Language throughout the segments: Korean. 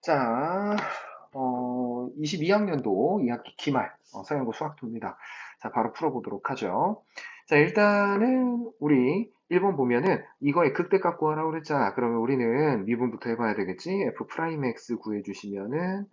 자, 22학년도 2학기 기말 서영고 수학투입니다. 자, 바로 풀어보도록 하죠. 자, 일단은 우리 1번 보면은 이거의 극대값 구하라고 그랬잖아. 그러면 우리는 미분부터 해봐야 되겠지. f 프라임 x 구해주시면은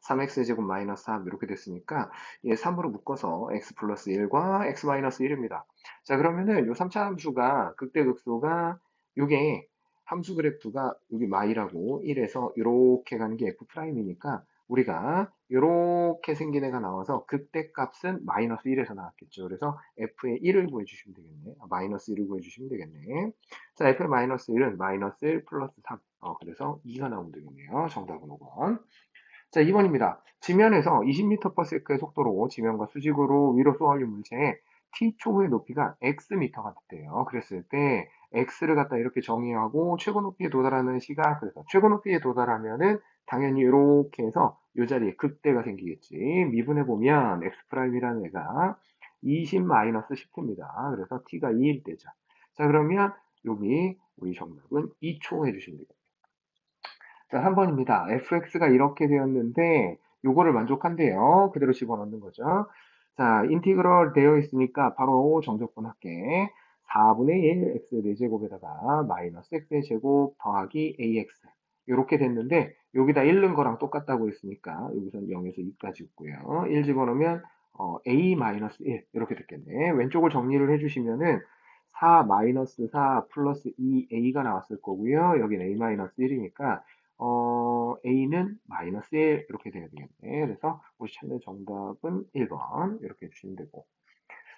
3x 제곱 마이너스 3 이렇게 됐으니까 얘 3으로 묶어서 x 플러스 1과 x 마이너스 1입니다. 자, 그러면은 요 3차 함수가 극대극소가 요게 함수 그래프가 여기 마이라고 1에서 이렇게 가는 게 f 프라임이니까 우리가 이렇게 생긴 애가 나와서 극대값은 마이너스 1에서 나왔겠죠. 그래서 f의 1을 구해주시면 되겠네. 마이너스 1을 구해주시면 되겠네. 자, f의 마이너스 1은 마이너스 1 플러스 3. 그래서 2가 나오면 되겠네요. 정답은 5번. 자, 2번입니다. 지면에서 20m/s의 속도로 지면과 수직으로 위로 쏘아올린 물체의 t초의 높이가 xm가 됐대요. 그랬을 때 x를 갖다 이렇게 정의하고 최고 높이에 도달하는 시각, 그래서 최고 높이에 도달하면은 당연히 이렇게 해서 이 자리에 극대가 생기겠지. 미분해 보면 x'이라는 애가 20-10t입니다. 그래서 t가 2일 때죠. 자, 그러면 여기 우리 정답은 2초 해주시면 되겠습니다. 자, 3번입니다. fx가 이렇게 되었는데 요거를 만족한대요. 그대로 집어넣는 거죠. 자, 인티그럴 되어 있으니까 바로 정적분 할게. 4분의 1 x 4제곱에다가 마이너스 x의 제곱 더하기 ax 이렇게 됐는데 여기다 1 넣은 거랑 똑같다고 했으니까 여기선 0에서 2까지 있고요. 1 집어넣으면 a 마이너스 1 이렇게 됐겠네. 왼쪽을 정리를 해주시면은 4 마이너스 4 플러스 2a가 나왔을 거고요. 여기는 a 마이너스 1이니까 A는 마이너스 1 이렇게 돼야 되겠네. 그래서 우리 찾는 정답은 1번 이렇게 해주시면 되고.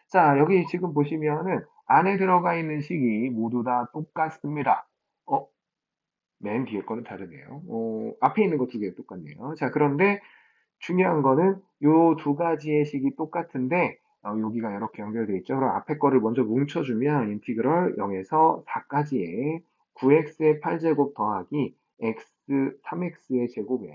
자, 여기 지금 보시면은 안에 들어가 있는 식이 모두 다 똑같습니다. 어, 맨 뒤에 거는 다르네요. 앞에 있는 거 두 개 똑같네요. 자, 그런데 중요한 거는 요 두 가지의 식이 똑같은데 여기가 이렇게 연결되어 있죠. 그럼 앞에 거를 먼저 뭉쳐주면 인티그럴 0에서 4까지의 9x의 8제곱 더하기 x 3x의 제곱에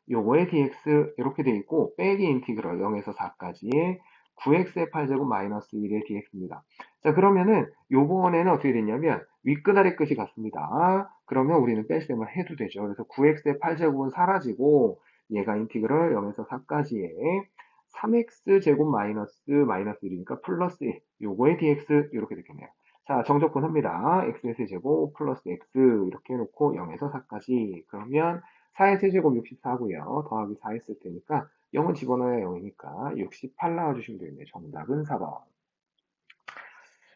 요거의 dx 이렇게 돼 있고 빼기 인티그럴 0에서 4까지의 9x의 8제곱 마이너스 1의 dx입니다. 자, 그러면은 요번에는 어떻게 됐냐면 윗끝 아래 끝이 같습니다. 그러면 우리는 뺄셈을 해도 되죠. 그래서 9x의 8제곱은 사라지고 얘가 인티그럴 0에서 4까지의 3x 제곱 마이너스 1이니까 플러스 1 요거의 dx 이렇게 됐겠네요. 자, 정적분 합니다. x의 제곱 플러스 x 이렇게 해놓고 0에서 4까지 그러면 4의 세제곱 64고요. 더하기 4 했을 테니까 0은 집어넣어야 0이니까 68 나와주시면 되겠네요. 정답은 4번.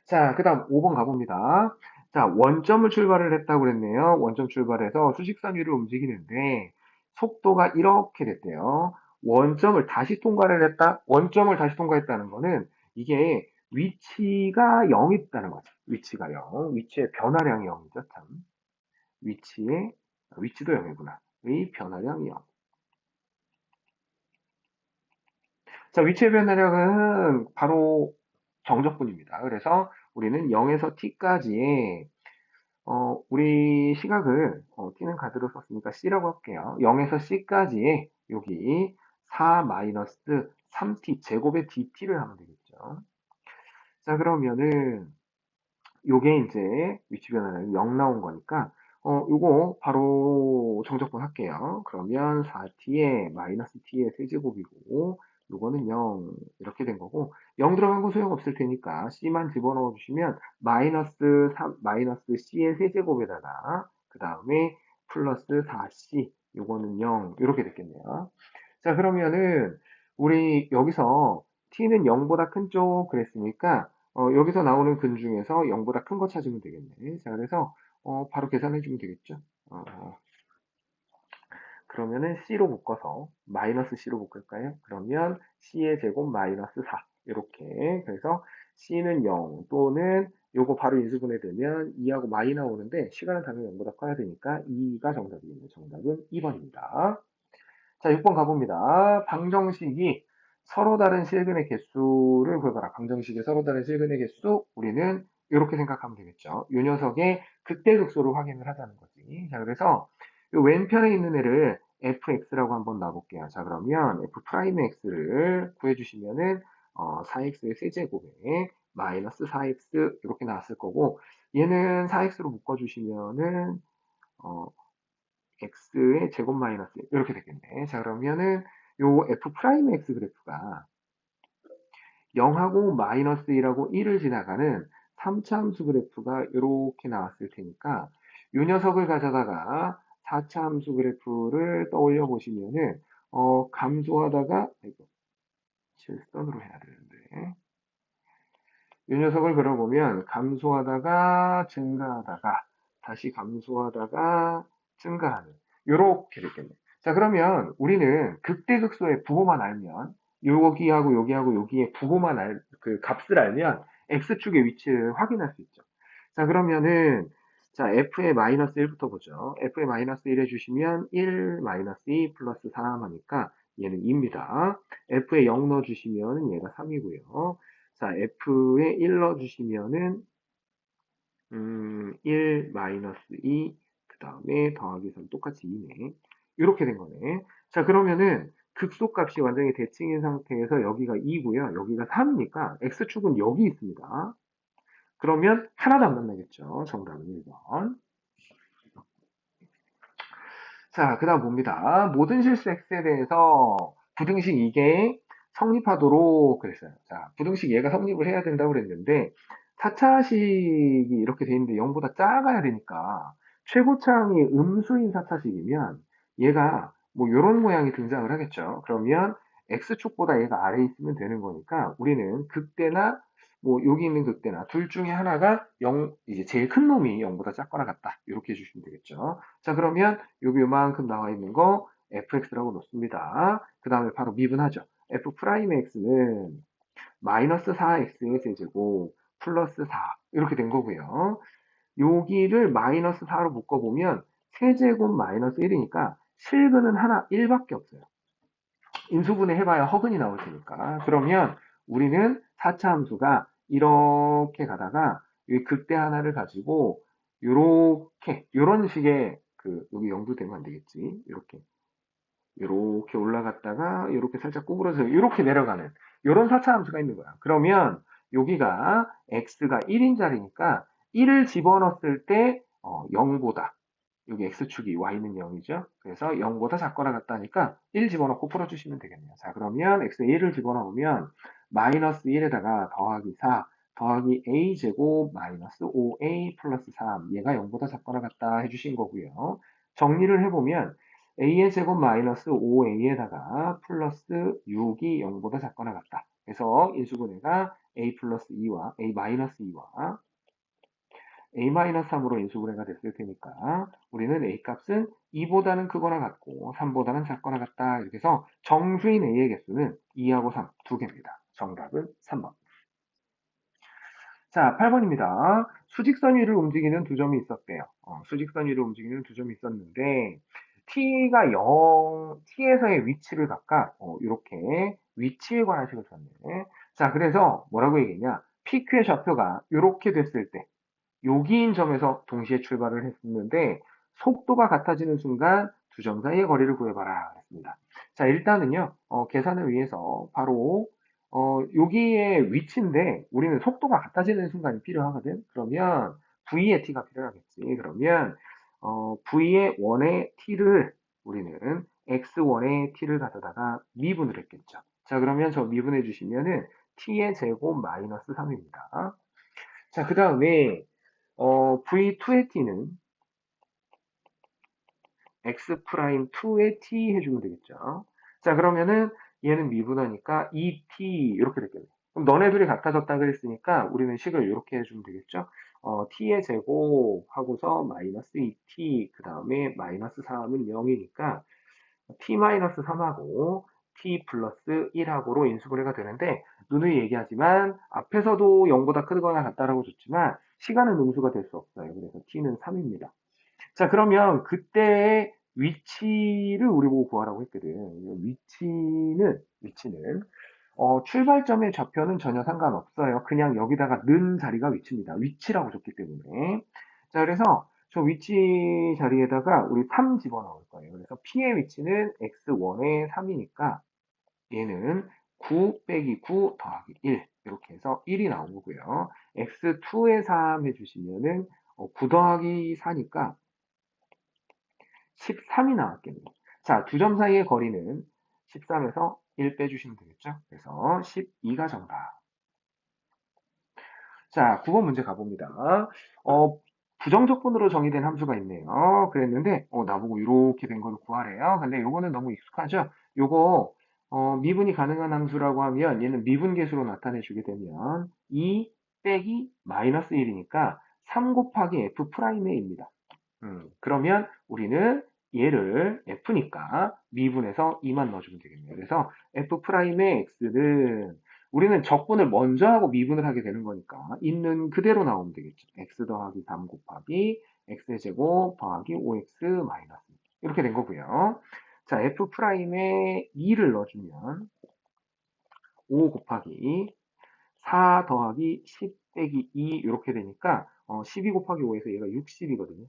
자, 그 다음 5번 가봅니다. 자, 원점을 출발을 했다고 그랬네요. 원점 출발해서 수직선 위를 움직이는데 속도가 이렇게 됐대요. 원점을 다시 통과를 했다? 원점을 다시 통과했다는 거는 이게 위치가 0이 있다는 거죠. 위치가 0. 위치의 변화량이 0이죠, 참. 위치도 0이구나. 의 변화량이 0. 자, 위치의 변화량은 바로 정적분입니다. 그래서 우리는 0에서 t까지의 우리 시각을 t는 가드로 썼으니까 c라고 할게요. 0에서 c까지의 여기 4 마이너스 3t 제곱의 dt를 하면 되겠죠. 자, 그러면은 요게 이제 위치 변화량이 0 나온 거니까 요거 바로 정적분 할게요. 그러면 4t의 마이너스 t의 세제곱이고 요거는 0 이렇게 된 거고 0 들어간 거 소용없을 테니까 c만 집어넣어 주시면 마이너스 3 마이너스 c의 세제곱에다가 그 다음에 플러스 4c 요거는 0 이렇게 됐겠네요. 자, 그러면은 우리 여기서 t는 0보다 큰 쪽 그랬으니까 여기서 나오는 근 중에서 0보다 큰 거 찾으면 되겠네. 자, 그래서 바로 계산해 주면 되겠죠. 그러면은 c로 묶어서 마이너스 c로 묶을까요? 그러면 c의 제곱 마이너스 4 이렇게 그래서 c는 0 또는 요거 바로 인수분해 되면 2하고 마이 나오는데 시간은 당연히 0보다 커야 되니까 2가 정답이겠네요. 정답은 2번입니다. 자, 6번 가봅니다. 방정식이 서로 다른 실근의 개수를 구해봐라. 방정식의 서로 다른 실근의 개수, 우리는 이렇게 생각하면 되겠죠. 이 녀석의 극대극소를 확인을 하자는 거지. 자, 그래서 이 왼편에 있는 애를 fx라고 한번 놔볼게요. 자, 그러면 f 프라임 x를 구해주시면은 4x의 세제곱에 마이너스 4x 이렇게 나왔을 거고 얘는 4x로 묶어주시면은 x의 제곱 마이너스 1 이렇게 되겠네. 자, 그러면은 요 f 프라임 x 그래프가 0하고 마이너스 1하고 1을 지나가는 3차 함수 그래프가 이렇게 나왔을 테니까 이 녀석을 가져다가 4차 함수 그래프를 떠올려 보시면은 감소하다가 아이고, 실선으로 해야 되는데 이 녀석을 그려보면 감소하다가 증가하다가 다시 감소하다가 증가하는 요렇게 됐겠네요. 자, 그러면 우리는 극대극소의 부호만 알면 여기하고 여기하고 여기에 부호만 그 값을 알면 x축의 위치를 확인할 수 있죠. 자, 그러면은 자, f의 마이너스 1부터 보죠. f의 마이너스 1 해주시면 1 마이너스 2 플러스 3 하니까 얘는 2입니다. f에 0 넣어주시면 얘가 3이고요. 자, F에 1 넣어주시면은, 1 마이너스 2, 그 다음에 더하기 3 똑같이 2네. 이렇게 된 거네. 자, 그러면은 극소값이 완전히 대칭인 상태에서 여기가 2고요. 여기가 3이니까 X축은 여기 있습니다. 그러면 하나도 안 만나겠죠. 정답은 1번. 자, 그 다음 봅니다. 모든 실수 x에 대해서 부등식 이게 성립하도록 그랬어요. 자, 부등식 얘가 성립을 해야 된다고 그랬는데 4차식이 이렇게 돼 있는데 0보다 작아야 되니까 최고차항이 음수인 4차식이면 얘가 뭐 이런 모양이 등장을 하겠죠. 그러면 x축보다 얘가 아래에 있으면 되는 거니까 우리는 극대나 뭐 여기 있는 극대나 둘 중에 하나가 0, 이제 제일 큰 놈이 0보다 작거나 같다. 이렇게 해주시면 되겠죠. 자, 그러면 여기 요만큼 나와 있는 거 fx라고 놓습니다. 그 다음에 바로 미분하죠. f 프라임 x는 마이너스 4x의 세제곱 플러스 4 이렇게 된 거고요. 여기를 마이너스 4로 묶어보면 세제곱 마이너스 1이니까 실근은 하나 1밖에 없어요. 인수분해 해봐야 허근이 나올 테니까. 그러면 우리는 4차 함수가 이렇게 가다가 이 극대 하나를 가지고 요렇게 요런 식의 그 여기 0도 되면 안 되겠지. 이렇게 올라갔다가 이렇게 살짝 구부러져 이렇게 내려가는 이런 4차 함수가 있는 거야. 그러면 여기가 x가 1인 자리니까 1을 집어넣었을 때 0보다 여기 x축이 y는 0이죠. 그래서 0보다 작거나 같다니까 1 집어넣고 풀어주시면 되겠네요. 자, 그러면 x에 1을 집어넣으면 마이너스 1에다가 더하기 4 더하기 a제곱 마이너스 5a 플러스 3 얘가 0보다 작거나 같다 해주신 거고요. 정리를 해보면 a의 제곱 마이너스 5a에다가 플러스 6이 0보다 작거나 같다. 그래서 인수분해가 a 플러스 2와 a 마이너스 2와 a-3으로 인수분해가 됐을 테니까 우리는 a 값은 2보다는 크거나 같고 3보다는 작거나 같다. 이렇게 해서 정수인 a의 개수는 2하고 3 두 개입니다. 정답은 3번. 자, 8번입니다. 수직선 위를 움직이는 두 점이 있었대요. 수직선 위를 움직이는 두 점이 있었는데 t가 0, t에서의 위치를 각각 이렇게 위치에 관한 식을 줬네. 자, 그래서 뭐라고 얘기했냐? PQ의 좌표가 이렇게 됐을 때 여기인 점에서 동시에 출발을 했었는데 속도가 같아지는 순간 두 점 사이의 거리를 구해봐라 그랬습니다. 자, 일단은요 계산을 위해서 바로 여기에 위치인데 우리는 속도가 같아지는 순간이 필요하거든. 그러면 v의 t가 필요하겠지. 그러면 v의 1의 t를 우리는 x1의 t를 가져다가 미분을 했겠죠. 자, 그러면 저 미분해 주시면은 t의 제곱 마이너스 3입니다. 자, 그 다음에 v2의 t는 x 프라임 2의 t 해주면 되겠죠. 자, 그러면은 얘는 미분하니까 2t 이렇게 됐겠네. 그럼 너네들이 같아졌다 그랬으니까 우리는 식을 이렇게 해주면 되겠죠. t의 제곱 하고서 마이너스 2t 그 다음에 마이너스 3은 0이니까 t-3하고 t 플러스 1하고로 인수분해가 되는데 누누이 얘기하지만 앞에서도 0보다 크거나 같다라고 줬지만 시간은 음수가 될 수 없어요. 그래서 t는 3입니다. 자, 그러면 그때의 위치를 우리 보고 구하라고 했거든. 위치는 출발점의 좌표는 전혀 상관없어요. 그냥 여기다가 는 자리가 위치입니다. 위치라고 줬기 때문에. 자, 그래서 저 위치 자리에다가 우리 3 집어넣을 거예요. 그래서 P의 위치는 X1의 3이니까 얘는 9 빼기 9 더하기 1 이렇게 해서 1이 나온 거고요. X2의 3 해주시면은 9 더하기 4니까 13이 나왔겠네요. 자, 두 점 사이의 거리는 13에서 1 빼주시면 되겠죠? 그래서 12가 정답. 자, 9번 문제 가봅니다. 어, 부정적분으로 정의된 함수가 있네요. 그랬는데, 나보고 이렇게 된 걸 구하래요. 근데 요거는 너무 익숙하죠? 요거, 미분이 가능한 함수라고 하면 얘는 미분계수로 나타내주게 되면 2 빼기 마이너스 1이니까 3 곱하기 F'A입니다. 그러면 우리는 얘를 F니까 미분해서 2만 넣어주면 되겠네요. 그래서 F'의 X는 우리는 적분을 먼저 하고 미분을 하게 되는 거니까 있는 그대로 나오면 되겠죠. X 더하기 3 곱하기 X의 제곱 더하기 5X 마이너스 이렇게 된 거고요. 자, F'의 2를 넣어주면 5 곱하기 4 더하기 10 빼기 2 이렇게 되니까 12 곱하기 5에서 얘가 60이거든요.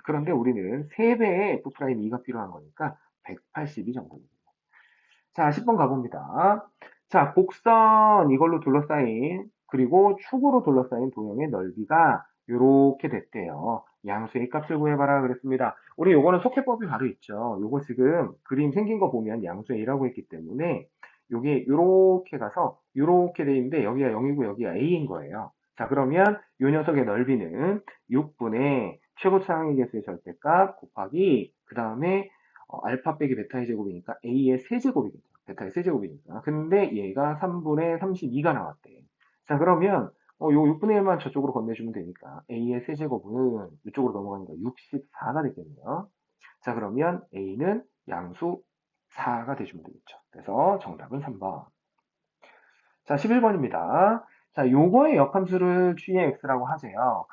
그런데 우리는 3배의 F'E가 필요한 거니까 180이 정답입니다. 자, 10번 가봅니다. 자, 곡선 이걸로 둘러싸인 그리고 축으로 둘러싸인 도형의 넓이가 이렇게 됐대요. 양수의 값을 구해봐라 그랬습니다. 우리 요거는 속해법이 바로 있죠. 요거 지금 그림 생긴 거 보면 양수의 1이라고 했기 때문에 요게 요렇게 가서 요렇게 돼 있는데 여기가 0이고 여기가 a인 거예요. 자, 그러면 요 녀석의 넓이는 6분의 최고 차항의 개수의 절대값 곱하기 그 다음에 알파 빼기 베타의 제곱이니까 a의 세제곱이겠죠. 베타의 세제곱이니까. 근데 얘가 3분의 32가 나왔대. 자, 그러면 요 6분의 1만 저쪽으로 건네주면 되니까 a의 세제곱은 이쪽으로 넘어가니까 64가 되겠네요. 자, 그러면 a는 양수 4가 돼주면 되겠죠. 그래서 정답은 3번. 자, 11번입니다. 자, 요거의 역함수를 취의 x라고 하세요.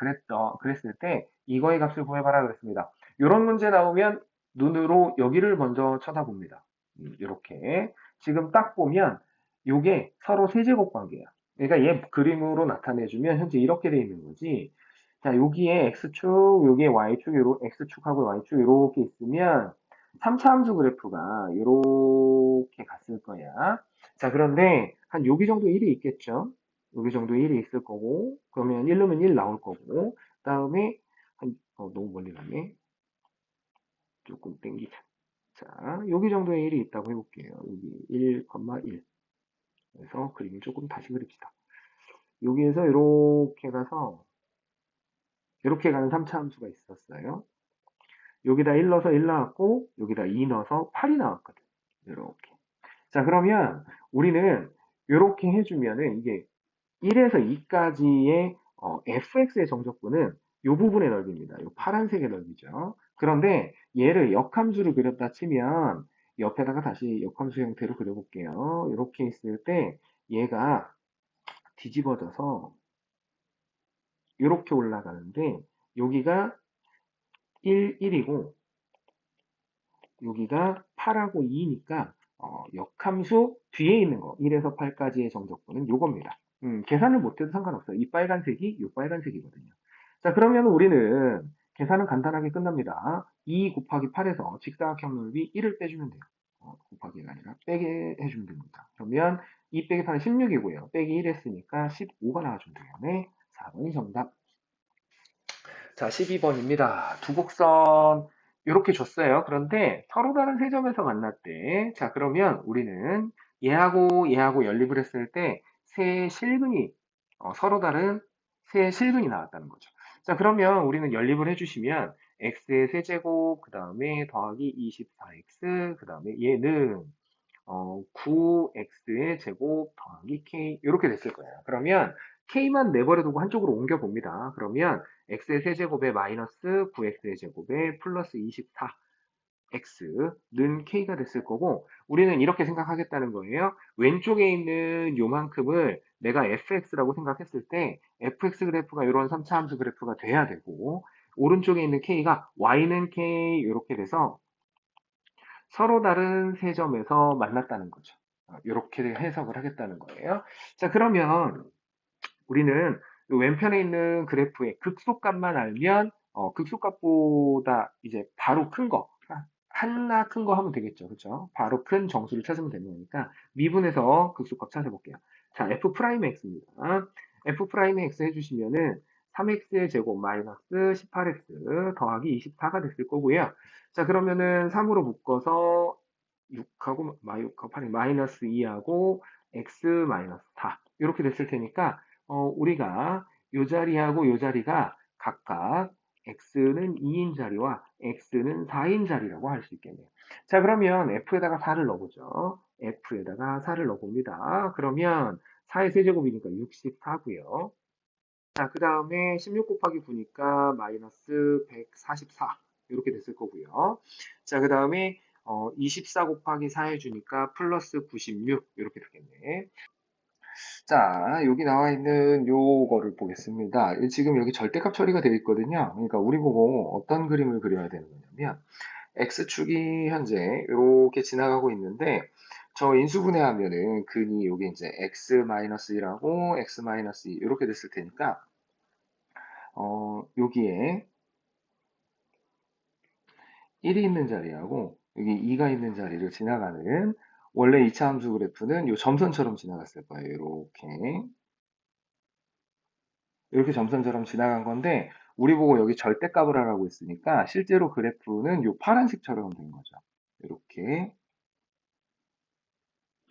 그랬을 때 이거의 값을 구해봐라 그랬습니다. 요런 문제 나오면 눈으로 여기를 먼저 쳐다봅니다. 이렇게. 지금 딱 보면 요게 서로 세제곱 관계야. 그러니까 얘 그림으로 나타내주면 현재 이렇게 돼 있는 거지. 자, 여기에 x축, 여기에 y축, x축하고 y축 이렇게 있으면 3차 함수 그래프가 이렇게 갔을 거야. 자, 그런데 한 여기 정도 1이 있겠죠? 여기 정도 1이 있을 거고, 그러면 1 넣으면 1 나올 거고, 그 다음에 너무 멀리 갔네. 조금 땡기자. 자, 여기 정도의 1이 있다고 해볼게요. 여기 1,1. 그래서 그림을 조금 다시 그립시다. 여기에서 이렇게 가서 이렇게 가는 3차 함수가 있었어요. 여기다 1 넣어서 1 나왔고, 여기다 2 넣어서 8이 나왔거든. 이렇게. 자, 그러면 우리는 이렇게 해주면은 이게 1에서 2까지의 fx의 정적분은 이 부분의 넓이입니다. 이 파란색의 넓이죠. 그런데 얘를 역함수로 그렸다 치면 옆에다가 다시 역함수 형태로 그려볼게요. 이렇게 있을 때 얘가 뒤집어져서 이렇게 올라가는데 여기가 1, 1이고 여기가 8하고 2니까 역함수 뒤에 있는 거 1에서 8까지의 정적분은 요겁니다. 계산을 못해도 상관없어요. 이 빨간색이 요 빨간색이거든요. 자, 그러면 우리는 계산은 간단하게 끝납니다. 2 곱하기 8에서 직사각형 넓이 1을 빼주면 돼요. 곱하기가 아니라 빼게 해주면 됩니다. 그러면 2 빼기 8은 16이고요. 빼기 1 했으니까 15가 나와주면 되겠네. 4번이 정답. 자, 12번입니다. 두 곡선 이렇게 줬어요. 그런데 서로 다른 세 점에서 만났대. 자, 그러면 우리는 얘하고 얘하고 연립을 했을 때 세 실근이 서로 다른 세 실근이 나왔다는 거죠. 자, 그러면 우리는 연립을 해주시면 x의 세제곱 그 다음에 더하기 24x 그 다음에 얘는 9x의 제곱 더하기 k 이렇게 됐을 거예요. 그러면 k만 내버려 두고 한쪽으로 옮겨 봅니다. 그러면 x의 세제곱에 마이너스 9x의 제곱에 플러스 24x는 k가 됐을 거고 우리는 이렇게 생각하겠다는 거예요. 왼쪽에 있는 요만큼을 내가 fx라고 생각했을 때 fx 그래프가 이런 3차 함수 그래프가 돼야 되고 오른쪽에 있는 k가 y는 k 이렇게 돼서 서로 다른 세 점에서 만났다는 거죠. 이렇게 해석을 하겠다는 거예요. 자, 그러면 우리는 왼편에 있는 그래프의 극소값만 알면 극소값보다 이제 바로 큰 거, 하나 큰 거 하면 되겠죠. 그렇죠? 바로 큰 정수를 찾으면 되는 거니까 미분해서 극소값 찾아볼게요. 자, f'x입니다. f'x 해주시면은 3x의 제곱 마이너스 18x 더하기 24가 됐을 거고요. 자, 그러면은 3으로 묶어서 6하고 6하고 8이 마이너스 2하고 x 마이너스 4 이렇게 됐을 테니까 우리가 요 자리하고 요 자리가 각각 x는 2인 자리와 x는 4인 자리라고 할 수 있겠네요. 자, 그러면 f에다가 4를 넣어보죠. f에다가 4를 넣어봅니다. 그러면 4의 세제곱이니까 64고요. 자, 그 다음에 16 곱하기 9니까 마이너스 144 이렇게 됐을 거고요. 자, 그 다음에 24 곱하기 4 해주니까 플러스 96 이렇게 되겠네. 자, 여기 나와 있는 요거를 보겠습니다. 지금 여기 절대값 처리가 되어 있거든요. 그러니까 우리 보고 어떤 그림을 그려야 되는 거냐면 x축이 현재 이렇게 지나가고 있는데 저 인수분해하면은 근이 여기 이제 x-1하고 x-2 이렇게 됐을 테니까 여기에 1이 있는 자리하고 여기 2가 있는 자리를 지나가는 원래 2차 함수 그래프는 요 점선처럼 지나갔을 거예요. 이렇게 점선처럼 지나간 건데 우리 보고 여기 절대값을 하라고 했으니까 실제로 그래프는 요 파란색처럼 된 거죠.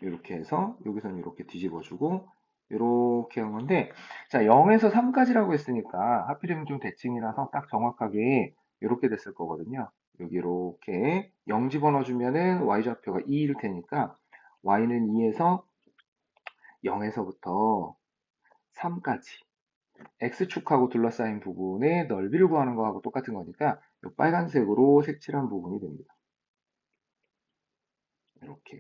이렇게 해서 여기서는 이렇게 뒤집어주고 이렇게 한 건데 자 0에서 3까지라고 했으니까 하필이면 좀 대칭이라서 딱 정확하게 이렇게 됐을 거거든요. 여기 이렇게 0 집어넣어주면은 y좌표가 2일 테니까 y는 2에서 0에서부터 3까지 x축하고 둘러싸인 부분의 넓이를 구하는 거하고 똑같은 거니까 이 빨간색으로 색칠한 부분이 됩니다. 이렇게.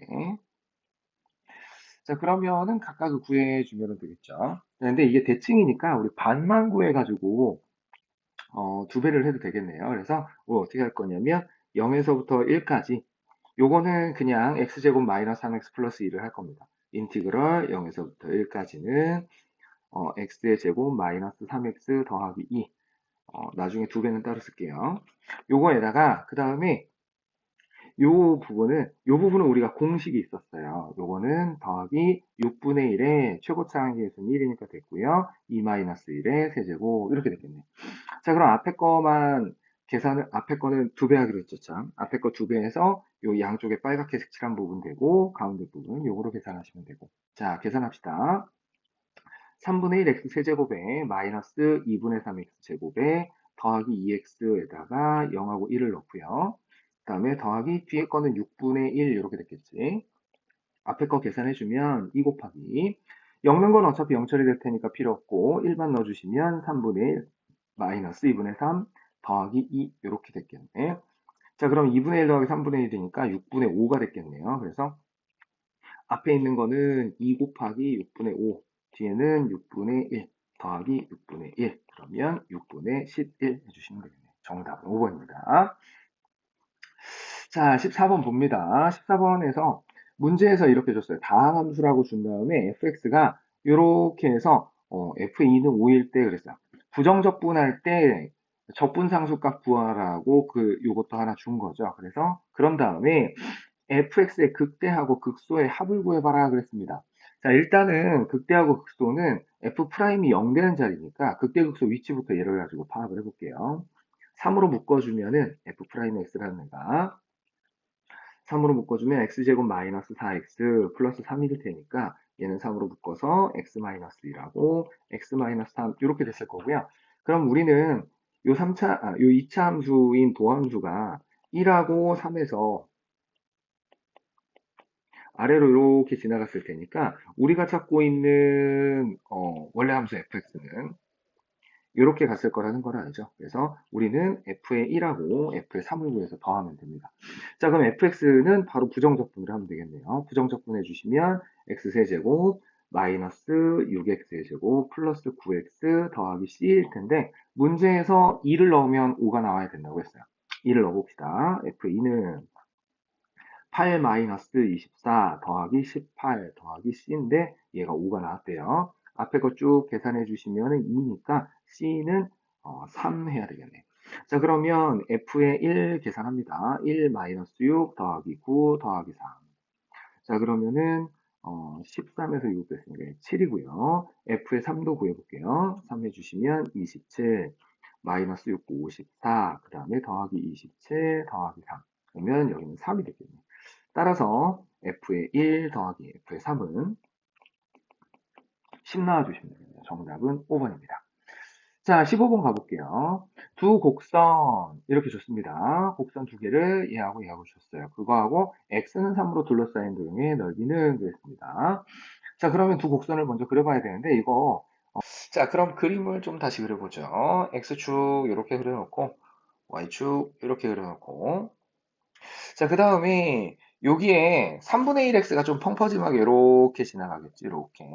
자, 그러면은 각각을 구해주면 되겠죠. 근데 이게 대칭이니까 우리 반만 구해가지고, 2배를 해도 되겠네요. 그래서 우리 어떻게 할 거냐면, 0에서부터 1까지, 요거는 그냥 x제곱 마이너스 3x 플러스 2를 할 겁니다. 인티그럴 0에서부터 1까지는, x의 제곱 마이너스 3x 더하기 2. 나중에 2배는 따로 쓸게요. 요거에다가, 그 다음에 요 부분은 우리가 공식이 있었어요. 요거는 더하기 6분의 1의 최고차항계수는 1이니까 됐고요. 2-1의 세제곱 이렇게 됐겠네. 자, 그럼 앞에 거는 2배 하기로 했죠, 참. 앞에 거 2배해서 요 양쪽에 빨갛게 색칠한 부분 되고, 가운데 부분 요거로 계산하시면 되고. 자, 계산합시다. 3분의 1 x 세제곱에 마이너스 2분의 3 x 제곱에 더하기 2x에다가 0하고 1을 넣고요. 그 다음에 더하기 뒤에 거는 6분의 1 이렇게 됐겠지. 앞에 거 계산해주면 2 곱하기 0는 건 어차피 0 처리될 테니까 필요 없고 1만 넣어주시면 3분의 1 마이너스 2분의 3 더하기 2 이렇게 됐겠네. 자, 그럼 2분의 1 더하기 3분의 1이니까 6분의 5가 됐겠네요. 그래서 앞에 있는 거는 2 곱하기 6분의 5, 뒤에는 6분의 1 더하기 6분의 1, 그러면 6분의 11 해주시면 되겠네요. 정답은 5번입니다. 자, 14번 봅니다. 14번에서 문제에서 이렇게 줬어요. 다함수라고 준 다음에 fx가 이렇게 해서 f2는 5일 때 그랬어요. 부정적분할 때 적분상수값 구하라고 요것도 하나 준 거죠. 그래서 그런 다음에 fx의 극대하고 극소의 합을 구해봐라 그랬습니다. 자, 일단은 극대하고 극소는 f'이 0 되는 자리니까 극대 극소 위치부터 예를 가지고 파악을 해볼게요. 3으로 묶어주면은 f'x라는 애가 3으로 묶어주면 x제곱 마이너스 4x 플러스 3일 테니까 얘는 3으로 묶어서 x 마이너스 2라고 x 마이너스 3 이렇게 됐을 거고요. 그럼 우리는 요 2차 함수인 도함수가 1하고 3에서 아래로 이렇게 지나갔을 테니까 우리가 찾고 있는 원래 함수 fx는 이렇게 갔을 거라는 걸 알죠. 그래서 우리는 f의 1하고 f의 3을 구해서 더하면 됩니다. 자, 그럼 fx는 바로 부정적분을 하면 되겠네요. 부정적분 해주시면 x세제곱 마이너스 6x의 제곱 플러스 9x 더하기 c일 텐데 문제에서 2를 넣으면 5가 나와야 된다고 했어요. 2를 넣어봅시다. f2는 8-24 더하기 18 더하기 c인데 얘가 5가 나왔대요. 앞에 거 쭉 계산해 주시면 2니까 c는 3 해야 되겠네. 자, 그러면 f의 1 계산합니다. 1-6 더하기 9 더하기 3. 자, 그러면은 13에서 6 됐으니까 7이고요. f의 3도 구해볼게요. 3 해주시면 27, 마이너스 6, 54, 그 다음에 더하기 27, 더하기 3. 그러면 여기는 3이 되겠네요. 따라서 f의 1 더하기 f의 3은 10 나와주시면 됩니다. 정답은 5번입니다. 자, 15번 가볼게요. 두 곡선 이렇게 줬습니다. 곡선 두 개를 얘하고 주셨어요. 그거하고 x는 3으로 둘러싸인 도형의 넓이는 그랬습니다. 자, 그러면 두 곡선을 먼저 그려봐야 되는데 이거 자, 그럼 그림을 좀 다시 그려보죠. x축 이렇게 그려놓고 y축 이렇게 그려놓고 자, 그 다음에 여기에 3분의 1x가 좀 펑퍼짐하게 이렇게 지나가겠지. 이렇게.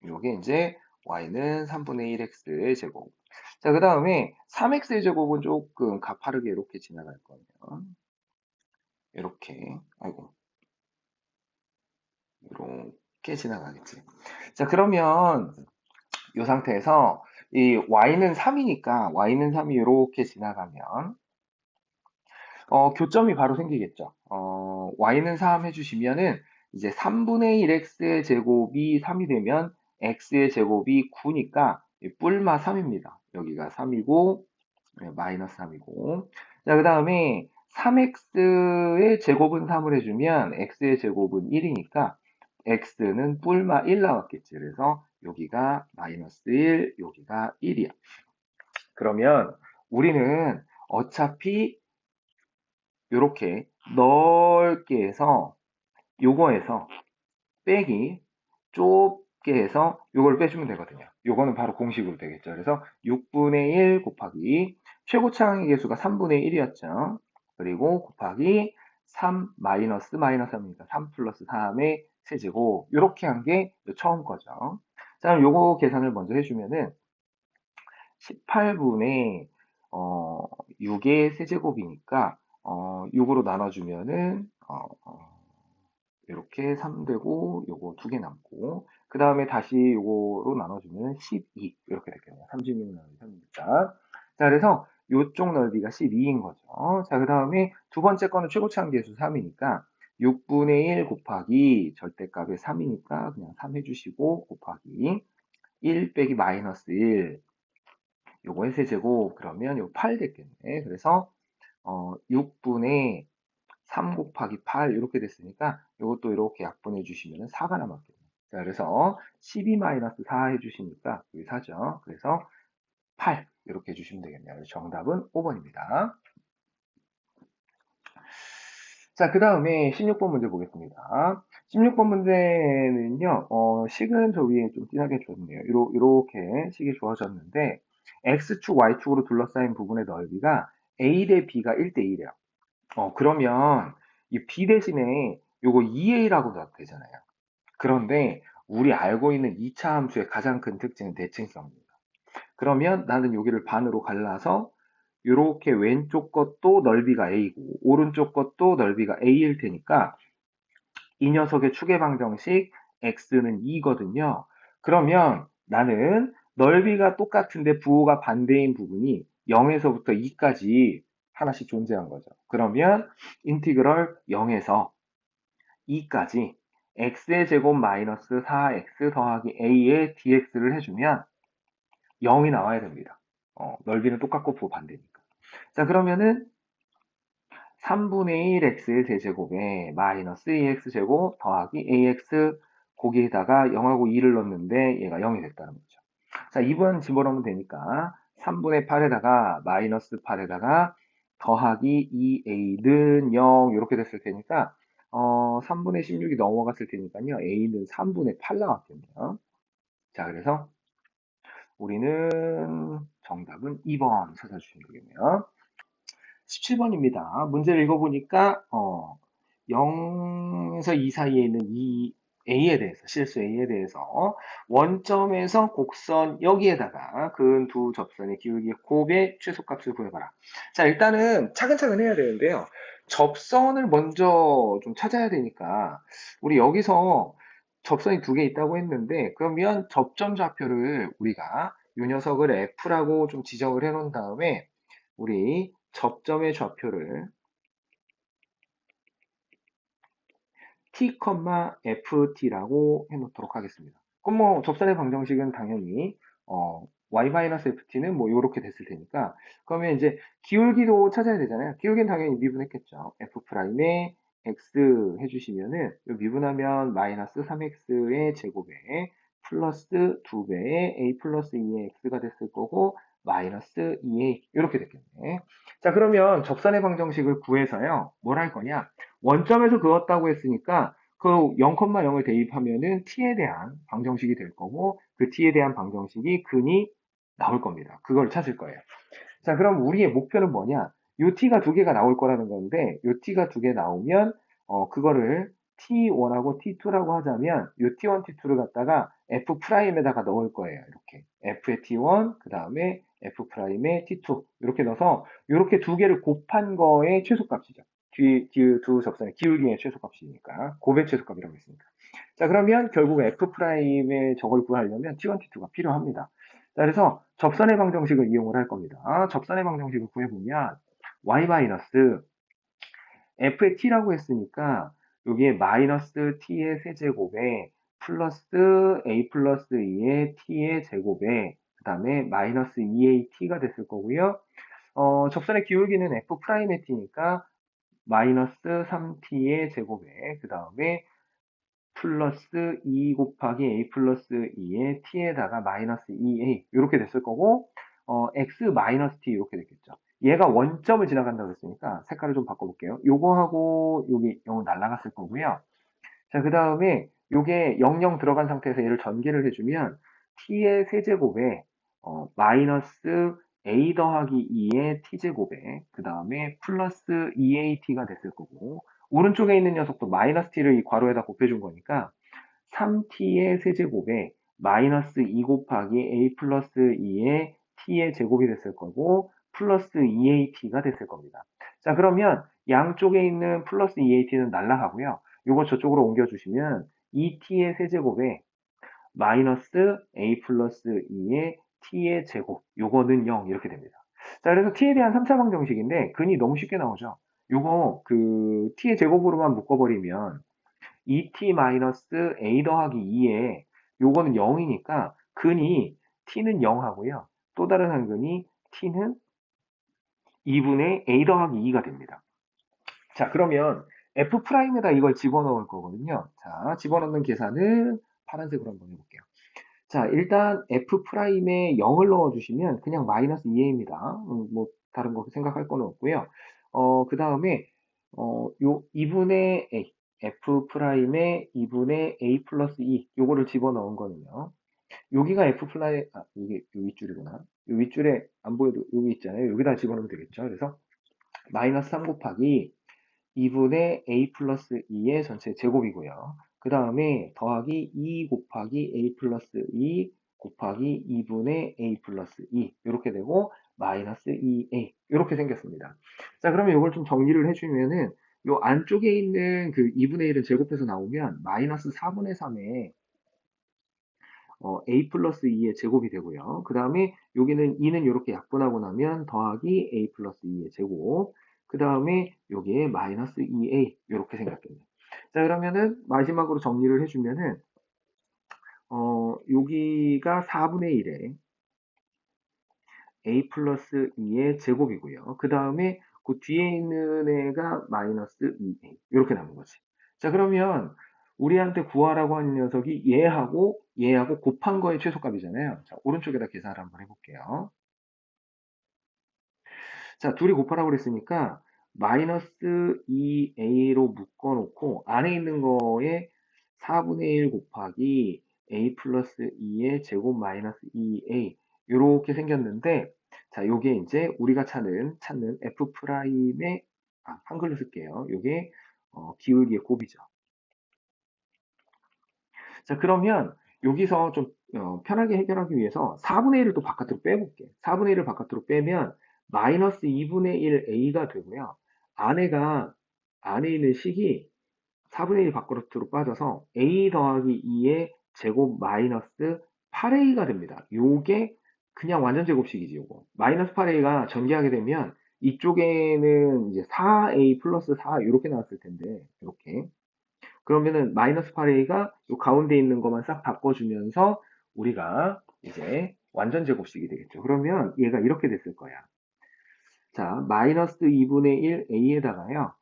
요게 이제 y는 3분의 1x의 제곱. 자, 그 다음에 3x의 제곱은 조금 가파르게 이렇게 지나갈 거예요. 이렇게. 아이고. 이렇게 지나가겠지. 자, 그러면 이 상태에서 이 y는 3이니까 y는 3이 이렇게 지나가면 교점이 바로 생기겠죠. y는 3 해주시면은 이제 3분의 1x의 제곱이 3이 되면 x의 제곱이 9니까 뿔마 3입니다. 여기가 3이고 마이너스 3이고 자, 그 다음에 3x의 제곱은 3을 해주면 x의 제곱은 1이니까 x는 뿔마 1 나왔겠지. 그래서 여기가 마이너스 1, 여기가 1이야. 그러면 우리는 어차피 이렇게 넓게 해서 요거에서 빼기 좁게 해서 요걸 빼주면 되거든요. 요거는 바로 공식으로 되겠죠. 그래서 6분의 1 곱하기 최고차항의 개수가 3분의 1이었죠. 그리고 곱하기 3 마이너스 마이너스 3이니까 3 플러스 3의 세제곱 이렇게 한 게 처음 거죠. 자, 그럼 요거 계산을 먼저 해주면은 18분의 6의 세제곱이니까 6으로 나눠주면은 이렇게 3 되고 요거 2개 남고 그 다음에 다시 요거로 나눠주면 12 이렇게 됐겠네요. 36 나누기 3이니까 자, 그래서 요쪽 넓이가 12인 거죠. 자, 그 다음에 두 번째 거는 최고차항 계수 3이니까 6분의 1 곱하기 절대값의 3이니까 그냥 3 해주시고 곱하기 1 빼기 마이너스 1 요거의 세제곱 그러면 요 8 됐겠네. 그래서 6분의 3 곱하기 8 이렇게 됐으니까 이것도 이렇게 약분해 주시면 4가 남았겠네요. 자, 그래서 12-4 해주시니까 여기 4죠. 그래서 8 이렇게 해주시면 되겠네요. 그래서 정답은 5번입니다. 자, 그 다음에 16번 문제 보겠습니다. 16번 문제는요, 식은 저 위에 좀 진하게 줬네요. 이렇게 식이 주어졌는데, X축, Y축으로 둘러싸인 부분의 넓이가 A 대 B가 1대 1이에요. 그러면 이 B 대신에 요거 2A라고 넣어도 되잖아요. 그런데 우리 알고 있는 2차 함수의 가장 큰 특징은 대칭성입니다. 그러면 나는 여기를 반으로 갈라서 이렇게 왼쪽 것도 넓이가 A고 오른쪽 것도 넓이가 A일 테니까 이 녀석의 축의 방정식 X는 2거든요. 그러면 나는 넓이가 똑같은데 부호가 반대인 부분이 0에서부터 2까지 하나씩 존재한 거죠. 그러면 인티그럴 0에서 2까지 x의 제곱 마이너스 4x 더하기 a의 dx를 해주면 0이 나와야 됩니다. 넓이는 똑같고 부호 반대니까. 자, 그러면은 3분의 1x의 세제곱에 마이너스 2x제곱 더하기 ax 거기에다가 0하고 2를 넣었는데 얘가 0이 됐다는 거죠. 자, 2번 집어넣으면 되니까 3분의 8에다가 마이너스 8에다가 더하기 2a는 0 이렇게 됐을 테니까 3분의 16이 넘어갔을 테니까요. a는 3분의 8 나왔겠네요. 자, 그래서 우리는 정답은 2번 찾아주시면 되겠네요. 17번입니다. 문제를 읽어보니까 0에서 2 사이에 있는 이 A에 대해서 실수 A에 대해서 원점에서 곡선 여기에다가 그은 두 접선의 기울기 곱의 최소값을 구해봐라. 자, 일단은 차근차근 해야 되는데요. 접선을 먼저 좀 찾아야 되니까 우리 여기서 접선이 두 개 있다고 했는데 그러면 접점 좌표를 우리가 이 녀석을 F라고 좀 지정을 해 놓은 다음에 우리 접점의 좌표를 t, ft라고 해놓도록 하겠습니다. 그럼 뭐 접선의 방정식은 당연히 y-ft는 뭐 이렇게 됐을 테니까 그러면 이제 기울기도 찾아야 되잖아요. 기울기는 당연히 미분했겠죠. f'에 x 해주시면은 요 미분하면 마이너스 3x의 제곱에 플러스 2배의 a 플러스 2의 x가 됐을 거고 마이너스 2a 이렇게 됐겠네. 자 그러면 접선의 방정식을 구해서요. 뭘 할 거냐? 원점에서 그었다고 했으니까 그 0,0을 대입하면은 t에 대한 방정식이 될 거고 그 t에 대한 방정식이 근이 나올 겁니다. 그걸 찾을 거예요. 자, 그럼 우리의 목표는 뭐냐? 요 t가 두 개가 나올 거라는 건데 요 t가 두 개 나오면 그거를 t1하고 t2라고 하자면 요 t1, t2를 갖다가 f'에다가 넣을 거예요. 이렇게 f의 t1 그 다음에 f'의 t2 이렇게 넣어서 이렇게 두 개를 곱한 거의 최소값이죠. 뒤두 접선의 기울기의 최소값이니까 곱의 최소값이라고 했으니까. 자 그러면 결국 f'의 저걸 구하려면 t1, t2가 필요합니다. 자, 그래서 접선의 방정식을 이용을 할 겁니다. 접선의 방정식을 구해보면 y 마이너스 f의 t라고 했으니까 여기에 마이너스 t의 세제곱에 플러스 a 플러스 2의 t의 제곱에 그 다음에 마이너스 2at가 됐을 거고요. 접선의 기울기는 f'의 t니까 마이너스 3t의 제곱에 그 다음에 플러스 2 곱하기 a 플러스 2의 t에다가 마이너스 2a 이렇게 됐을 거고 x 마이너스 t 이렇게 됐겠죠. 얘가 원점을 지나간다고 했으니까 색깔을 좀 바꿔볼게요. 요거하고 여기 0은 날라갔을 거고요. 자, 그 다음에 요게 00 들어간 상태에서 얘를 전개를 해주면 t의 세제곱에 마이너스 a 더하기 2의 t제곱에 그 다음에 플러스 2at가 됐을 거고 오른쪽에 있는 녀석도 마이너스 t를 이 괄호에다 곱해준 거니까 3t의 세제곱에 마이너스 2 곱하기 a 플러스 2의 t의 제곱이 됐을 거고 플러스 2at가 됐을 겁니다. 자 그러면 양쪽에 있는 플러스 2at는 날라가고요. 이거 저쪽으로 옮겨주시면 2t의 세제곱에 마이너스 a 플러스 2의 t의 제곱 요거는 0 이렇게 됩니다. 자 그래서 t에 대한 3차 방정식인데 근이 너무 쉽게 나오죠. 요거 그 t의 제곱으로만 묶어버리면 2t 마이너스 a 더하기 2에 요거는 0이니까 근이 t는 0 하고요. 또 다른 한 근이 t는 2분의 a 더하기 2가 됩니다. 자 그러면 f'에다 이걸 집어넣을 거거든요. 자 집어넣는 계산은 파란색으로 한번 해볼게요. 자 일단 f'에 0을 넣어주시면 그냥 마이너스 2a입니다. 뭐 다른 거 생각할 거는 없고요. 그 다음에 요 2분의 a f'에 2분의 a 플러스 2 요거를 집어넣은 거는요. 여기가 이게 요 윗줄이구나. 요 윗줄에 안 보여도 여기 있잖아요. 여기다 집어넣으면 되겠죠. 그래서 마이너스 3 곱하기 2분의 a 플러스 2의 전체 제곱이고요. 그 다음에 더하기 2 곱하기 a 플러스 2 곱하기 2분의 a 플러스 2 이렇게 되고 마이너스 2a 이렇게 생겼습니다. 자 그러면 이걸 좀 정리를 해주면은 요 안쪽에 있는 그 2분의 1은 제곱해서 나오면 마이너스 4분의 3에 a 플러스 2의 제곱이 되고요. 그 다음에 여기는 2는 이렇게 약분하고 나면 더하기 a 플러스 2의 제곱. 그 다음에 여기에 마이너스 2a 이렇게 생겼겠네요. 자 그러면은 마지막으로 정리를 해주면은 여기가 4분의 1에 a 플러스 2의 제곱이고요. 그 다음에 그 뒤에 있는 애가 마이너스 2a 이렇게 남은 거지. 자 그러면 우리한테 구하라고 하는 녀석이 얘하고 곱한 거의 최소값이잖아요. 자 오른쪽에다 계산을 한번 해볼게요. 자 둘이 곱하라고 그랬으니까 마이너스 2a로 묶어놓고 안에 있는 거에 4분의 1 곱하기 a 플러스 2의 제곱 마이너스 2a 이렇게 생겼는데 자 요게 이제 우리가 찾는 f'의 한글로 쓸게요. 요게 기울기의 곱이죠. 자 그러면 여기서 좀 편하게 해결하기 위해서 4분의 1을 또 바깥으로 빼볼게요. 4분의 1을 바깥으로 빼면 마이너스 2분의 1 a가 되고요. 안에 있는 식이 4분의 1 바깥으로 빠져서 a 더하기 2의 제곱 마이너스 8a가 됩니다. 요게 그냥 완전 제곱식이지 요거. 마이너스 8a가 전개하게 되면 이쪽에는 이제 4a 플러스 4 이렇게 나왔을 텐데 이렇게 그러면은 마이너스 8a가 요 가운데 있는 것만 싹 바꿔주면서 우리가 이제 완전 제곱식이 되겠죠. 그러면 얘가 이렇게 됐을 거야. 자, 마이너스 2분의 1 a에다가요.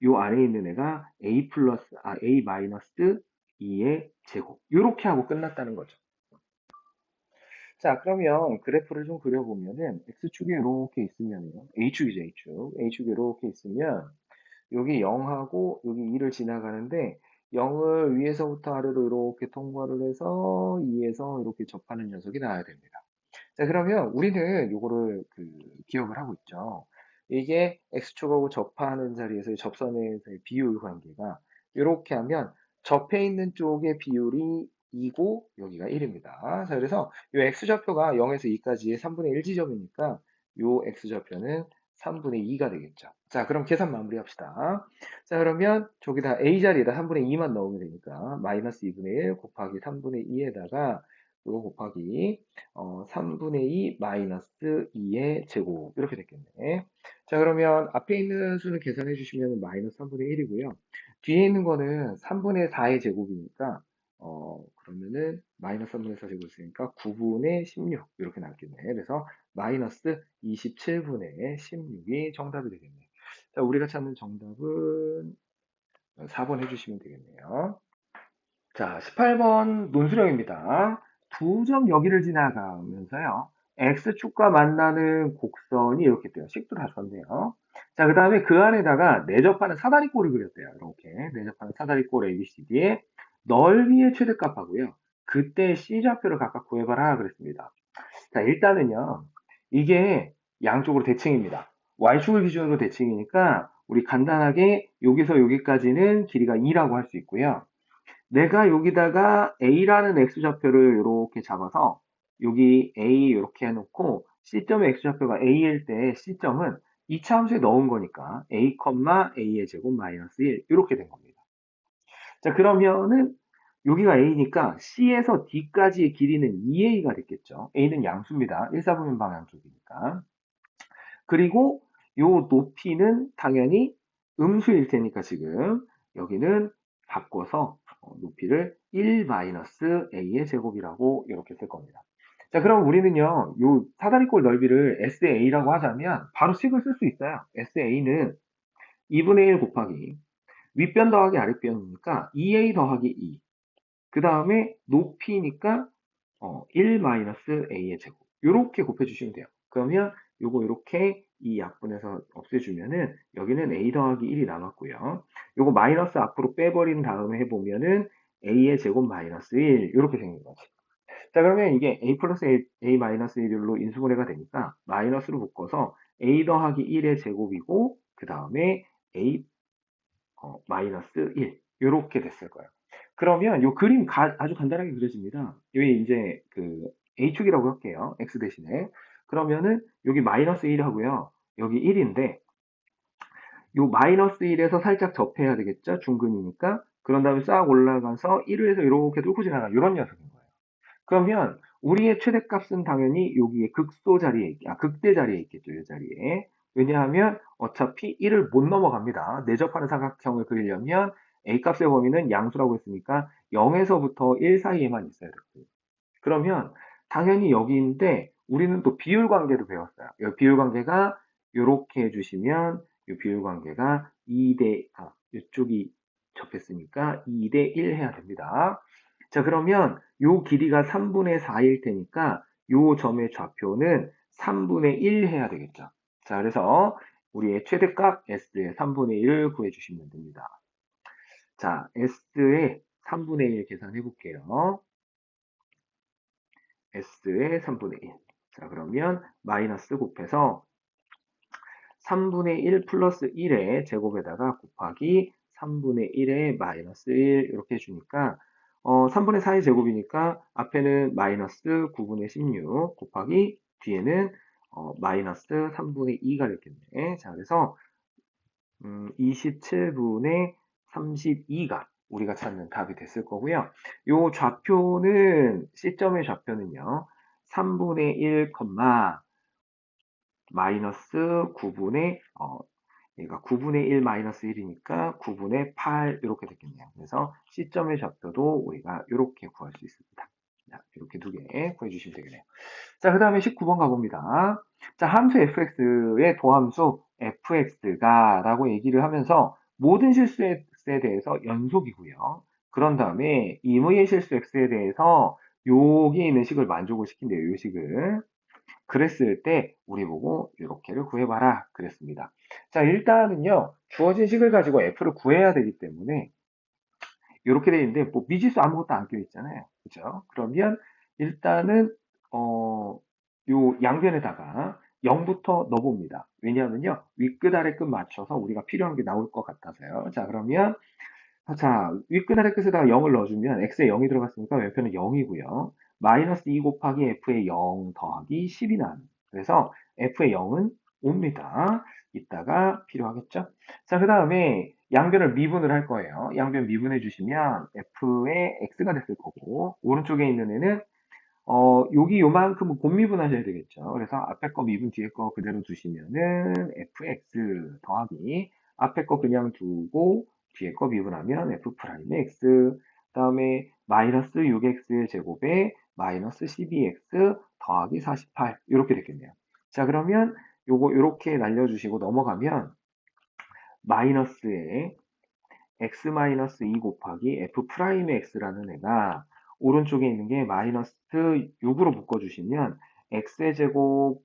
요 아래에 있는 애가 a 마이너스 2의 제곱. 요렇게 하고 끝났다는 거죠. 자, 그러면 그래프를 좀 그려보면은 x축이 이렇게 있으면요. a축이죠, a축. a축이 이렇게 있으면 여기 0하고 여기 2를 지나가는데 0을 위에서부터 아래로 이렇게 통과를 해서 2에서 이렇게 접하는 녀석이 나와야 됩니다. 자, 그러면 우리는 요거를 기억을 하고 있죠. 이게 x축하고 접하는 자리에서의 접선에서의 비율 관계가 이렇게 하면 접해 있는 쪽의 비율이 2고 여기가 1입니다. 자, 그래서 요 x좌표가 0에서 2까지의 3분의 1 지점이니까 요 x좌표는 3분의 2가 되겠죠. 자, 그럼 계산 마무리합시다. 자, 그러면 저기다 a 자리에다 3분의 2만 넣으면 되니까 마이너스 2분의 1 곱하기 3분의 2에다가 이거 곱하기 3분의 2 마이너스 2의 제곱 이렇게 됐겠네. 자, 그러면 앞에 있는 수는 계산해 주시면 마이너스 3분의 1이고요. 뒤에 있는 거는 3분의 4의 제곱이니까 그러면은 마이너스 3분의 4 제곱 있으니까 9분의 16 이렇게 나왔겠네. 그래서 마이너스 27분의 16이 정답이 되겠네. 자, 우리가 찾는 정답은 4번 해주시면 되겠네요. 자, 18번 논술형입니다. 두 점 여기를 지나가면서요. X축과 만나는 곡선이 이렇게 돼요. 식도 다 줬네요. 자, 그 다음에 그 안에다가 내접하는 사다리꼴을 그렸대요. 이렇게 내접하는 사다리꼴 ABCD의 넓이의 최대값하고요. 그때 C좌표를 각각 구해봐라 그랬습니다. 자, 일단은요. 이게 양쪽으로 대칭입니다. Y축을 기준으로 대칭이니까 우리 간단하게 여기서 여기까지는 길이가 2라고 할 수 있고요. 내가 여기다가 A라는 X좌표를 이렇게 잡아서 여기 A 이렇게 해놓고 C점의 X좌표가 A일 때 C점은 이차 함수에 넣은 거니까 A, A의 제곱 마이너스 1 이렇게 된 겁니다. 자, 그러면은 여기가 A니까 C에서 D까지의 길이는 2A가 됐겠죠. A는 양수입니다. 1사분면 방향 쪽이니까. 그리고 요 높이는 당연히 음수일 테니까 지금 여기는 바꿔서 높이를 1-a의 제곱이라고 이렇게 쓸 겁니다. 자, 그럼 우리는요, 요 사다리꼴 넓이를 SA라고 하자면 바로 식을 쓸 수 있어요. SA는 2분의 1 곱하기 윗변 더하기 아랫변이니까 2A 더하기 2. 그 다음에 높이니까 1-a의 제곱. 요렇게 곱해주시면 돼요. 그러면 요거 요렇게 이 약분해서 없애주면은 여기는 a 더하기 1이 남았고요. 요거 마이너스 앞으로 빼버린 다음에 해보면은 a의 제곱 마이너스 1 요렇게 생긴 거지. 자, 그러면 이게 a 플러스 a 마이너스 1로 인수분해가 되니까 마이너스로 묶어서 a 더하기 1의 제곱이고 그 다음에 a 마이너스 1 요렇게 됐을 거예요. 그러면 요 그림 아주 간단하게 그려집니다. 여기 이제 A축이라고 할게요. X 대신에. 그러면은 여기 마이너스 1 하고요. 여기 1인데 요 마이너스 1에서 살짝 접해야 되겠죠? 중근이니까. 그런 다음에 싹 올라가서 1을 해서 이렇게 뚫고 지나가는 이런 녀석인 거예요. 그러면 우리의 최대값은 당연히 여기에 극소 자리에, 극대 자리에 있겠죠. 이 자리에. 왜냐하면 어차피 1을 못 넘어갑니다. 내접하는 삼각형을 그리려면 A 값의 범위는 양수라고 했으니까 0에서부터 1 사이에만 있어야 돼요. 그러면 당연히 여기인데 우리는 또 비율 관계도 배웠어요. 이 비율 관계가 이렇게 해주시면 이 비율 관계가 2대, 이쪽이 접했으니까 2대 1 해야 됩니다. 자, 그러면 요 길이가 3분의 4일 테니까 요 점의 좌표는 3분의 1 해야 되겠죠. 자, 그래서 우리의 최대값 S의 3분의 1을 구해주시면 됩니다. 자, S의 3분의 1 계산해 볼게요. S의 3분의 1. 자, 그러면 마이너스 곱해서 3분의 1 플러스 1의 제곱에다가 곱하기 3분의 1의 마이너스 1 이렇게 해주니까 3분의 4의 제곱이니까 앞에는 마이너스 9분의 16 곱하기 뒤에는 마이너스 3분의 2가 됐겠네. 자, 그래서 27분의 32가 우리가 찾는 답이 됐을 거고요. 요 좌표는 C점의 좌표는요. 3분의 1, 마이너스 9분의 얘가 9분의 1 마이너스 1이니까 9분의 8 이렇게 됐겠네요. 그래서 C점의 좌표도 우리가 이렇게 구할 수 있습니다. 자, 이렇게 두 개 구해주시면 되겠네요. 자, 그 다음에 19번 가봅니다. 자, 함수 fx의 도함수 fx가 라고 얘기를 하면서 모든 실수에 대해서 연속이고요. 그런 다음에 임의의 실수 x에 대해서 여기 있는 식을 만족을 시킨대요. 이 식을. 그랬을 때 우리 보고 이렇게를 구해봐라 그랬습니다. 자, 일단은요. 주어진 식을 가지고 f를 구해야 되기 때문에 이렇게 돼 있는데 뭐 미지수 아무것도 안 껴 있잖아요. 그죠? 그러면 일단은 어, 요 양변에다가 0부터 넣어봅니다. 왜냐하면요. 윗끝 아래끝 맞춰서 우리가 필요한 게 나올 것 같아서요. 자, 그러면 자, 윗끝 아래끝에다가 0을 넣어주면 x에 0이 들어갔으니까 왼편은 0이고요. 마이너스 2 곱하기 f의 0 더하기 10이 나는. 그래서 f의 0은 5입니다. 이따가 필요하겠죠? 자, 그 다음에 양변을 미분을 할 거예요. 양변 미분해 주시면 f의 x가 됐을 거고, 오른쪽에 있는 애는 여기 요만큼은 곱미분 하셔야 되겠죠. 그래서 앞에 거 미분 뒤에 거 그대로 두시면은 fx 더하기 앞에 거 그냥 두고 뒤에 거 미분하면 f 프라임 x 그다음에 마이너스 6x 제곱에 마이너스 12x 더하기 48 이렇게 됐겠네요. 자, 그러면 요거 이렇게 날려주시고 넘어가면 마이너스에 x 마이너스 2 곱하기 f 프라임 x라는 애가 오른쪽에 있는 게 마이너스 6으로 묶어주시면 x의 제곱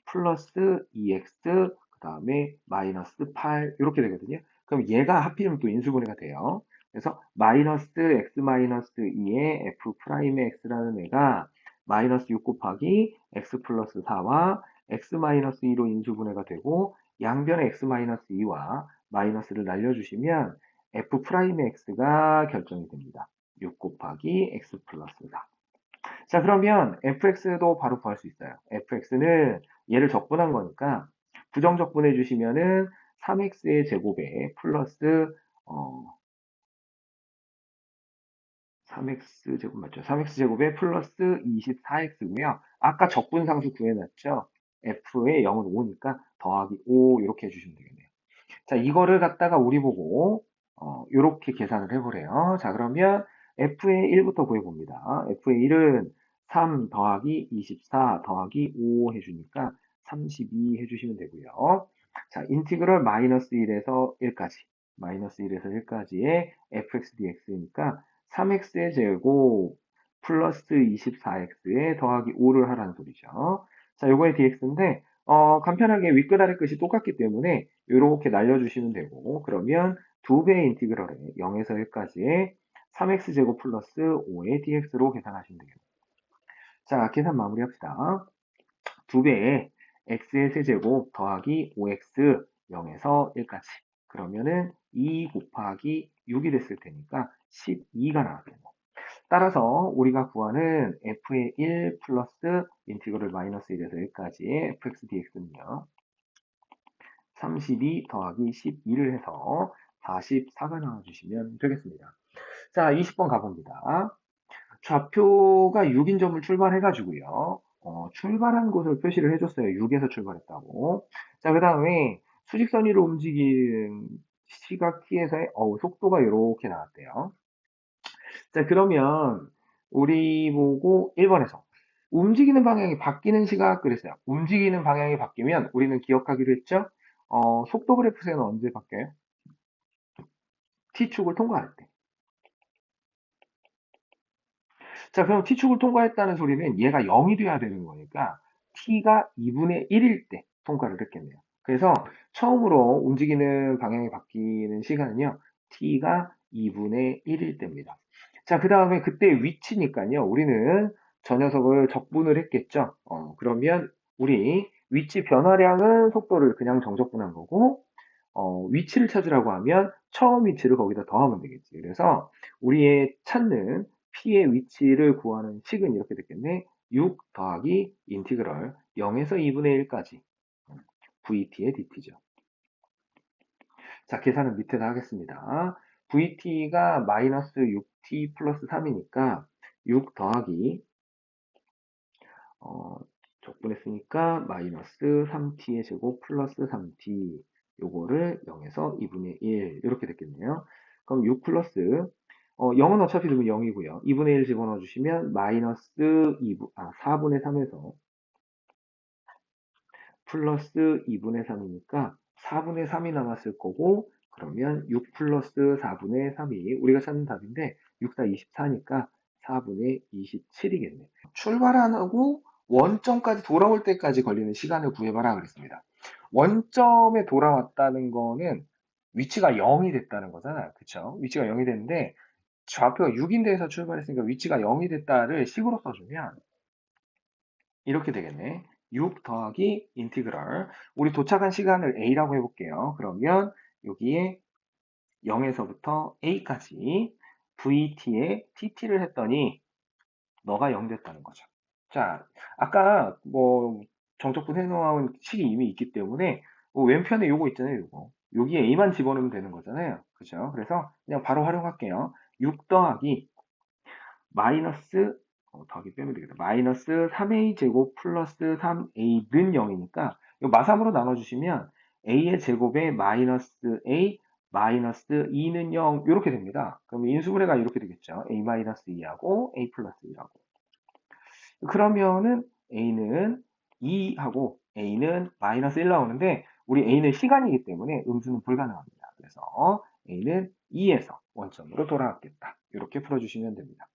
플러스 2x 그 다음에 마이너스 8 이렇게 되거든요. 그럼 얘가 하필이면 또 인수분해가 돼요. 그래서 마이너스 x 마이너스 2의 f 프라임의 x라는 애가 마이너스 6 곱하기 x 플러스 4와 x 마이너스 2로 인수분해가 되고 양변의 x 마이너스 2와 마이너스를 날려주시면 f 프라임의 x가 결정이 됩니다. 6 곱하기 x 플러스 4. 자, 그러면 fx도 바로 구할 수 있어요. fx는 얘를 적분한 거니까 부정적분해 주시면은 3x의 제곱에 플러스 어, 3x 제곱 맞죠? 3x 제곱에 플러스 24x고요. 아까 적분상수 구해놨죠? f의 0은 5니까 더하기 5 이렇게 해주시면 되겠네요. 자, 이거를 갖다가 우리 보고 이렇게 계산을 해보래요. 자, 그러면 f의 1부터 구해봅니다. f의 1은 3 더하기 24 더하기 5 해주니까 32 해주시면 되고요. 자, 인티그럴 마이너스 1에서 1까지 마이너스 1에서 1까지의 fx dx니까 3x의 제곱 플러스 24x에 더하기 5를 하라는 소리죠. 자, 요거의 dx인데 간편하게 윗끝 아래끝이 똑같기 때문에 이렇게 날려주시면 되고 그러면 두 배의 인티그럴에 0에서 1까지의 3x제곱 플러스 5의 dx로 계산하시면 되겠습니다. 자, 계산 마무리합시다. 두 배의 x의 세제곱 더하기 5x 0에서 1까지 그러면은 2 곱하기 6이 됐을 테니까 12가 나왔겠네요. 따라서 우리가 구하는 f의 1 플러스 인티그럴 마이너스 1에서 1까지의 fx dx는요. 32 더하기 12를 해서 44가 나와주시면 되겠습니다. 자, 20번 가봅니다. 좌표가 6인 점을 출발해가지고요. 출발한 곳을 표시를 해줬어요. 6에서 출발했다고. 자, 그 다음에 수직선 위로 움직이는 시각 t에서의 속도가 이렇게 나왔대요. 자, 그러면 우리 보고 1번에서 움직이는 방향이 바뀌는 시각 그랬어요. 움직이는 방향이 바뀌면 우리는 기억하기로 했죠? 속도 그래프線언제 바뀌어요? T축을 통과할 때. 자, 그럼 T축을 통과했다는 소리는 얘가 0이 돼야 되는 거니까 T가 2분의 1일 때 통과를 했겠네요. 그래서 처음으로 움직이는 방향이 바뀌는 시간은요. T가 2분의 1일 때입니다. 자, 그 다음에 그때 위치니까요. 우리는 저 녀석을 적분을 했겠죠. 그러면 우리 위치 변화량은 속도를 그냥 정적분한 거고 위치를 찾으라고 하면 처음 위치를 거기다 더하면 되겠지. 그래서 우리의 찾는 P의 위치를 구하는 식은 이렇게 됐겠네. 6 더하기 인티그럴 0에서 2분의 1까지 VT의 DT죠. 자, 계산은 밑에다 하겠습니다. VT가 마이너스 6T 플러스 3이니까 6 더하기 적분했으니까 마이너스 3T의 제곱 플러스 3T 요거를 0에서 2분의 1 이렇게 됐겠네요. 그럼 6 플러스 0은 어차피 두면 0이고요. 2분의 1 집어넣어 주시면 마이너스 4분의 3에서 플러스 2분의 3이니까 4분의 3이 남았을 거고 그러면 6 플러스 4분의 3이 우리가 찾는 답인데 6, 4, 24니까 4분의 27이겠네. 출발하고 원점까지 돌아올 때까지 걸리는 시간을 구해봐라 그랬습니다. 원점에 돌아왔다는 거는 위치가 0이 됐다는 거잖아요. 그쵸? 위치가 0이 됐는데 좌표가 6인데에서 출발했으니까 위치가 0이 됐다를 식으로 써주면 이렇게 되겠네. 6 더하기 인티그럴. 우리 도착한 시간을 a라고 해볼게요. 그러면 여기에 0에서부터 a까지 vt에 tt를 했더니 너가 0 됐다는 거죠. 자, 아까 뭐 정적분 해놓은 식이 이미 있기 때문에 왼편에 요거 있잖아요. 요거. 여기에 a만 집어넣으면 되는 거잖아요. 그죠? 그래서 그냥 바로 활용할게요. 6 더하기 마이너스 더하기 빼면 되겠다. 마이너스 3a 제곱 플러스 3a는 0이니까 이거 마삼으로 나눠주시면 a의 제곱에 마이너스 a 마이너스 2는 0 이렇게 됩니다. 그럼 인수분해가 이렇게 되겠죠. a 마이너스 2하고 a 플러스 2하고 그러면은 a는 2하고 a는 마이너스 1 나오는데 우리 a는 시간이기 때문에 음수는 불가능합니다. 그래서 a는 2에서 원점으로 돌아왔겠다. 이렇게 풀어주시면 됩니다.